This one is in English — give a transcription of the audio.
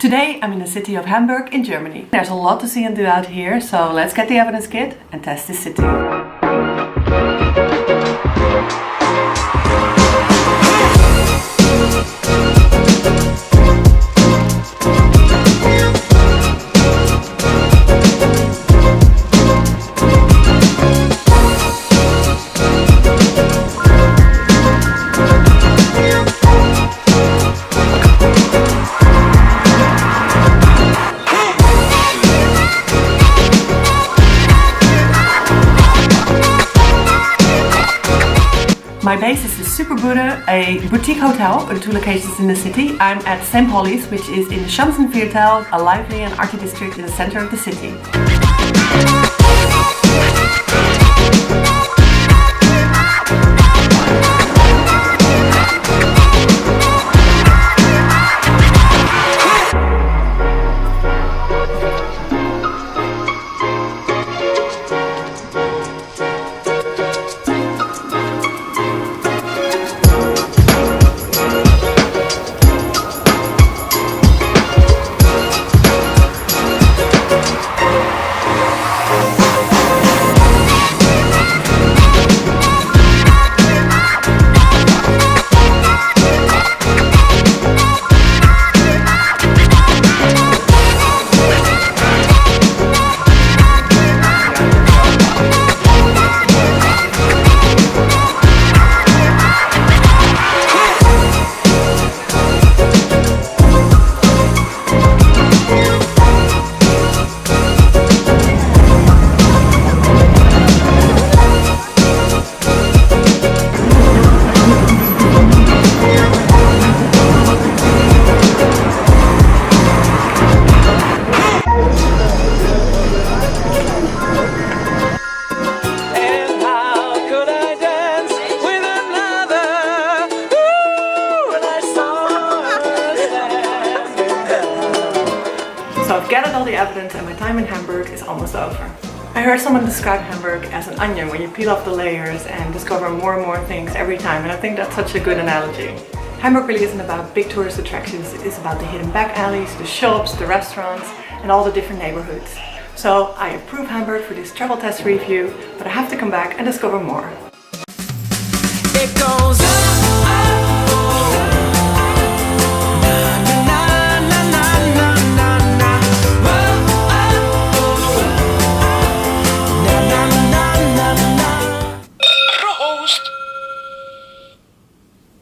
Today I'm in the city of Hamburg in Germany. There's a lot to see and do out here, so let's get the evidence kit and test this city. My base is the Superbude, a boutique hotel with 2 locations in the city. I'm at St. Pauli's, which is in Schanzenviertel, a lively and arty district in the center of the city. So I've gathered all the evidence and my time in Hamburg is almost over. I heard someone describe Hamburg as an onion where you peel off the layers and discover more and more things every time, and I think that's such a good analogy. Hamburg really isn't about big tourist attractions, it's about the hidden back alleys, the shops, the restaurants and all the different neighborhoods. So I approve Hamburg for this travel test review, but I have to come back and discover more. It goes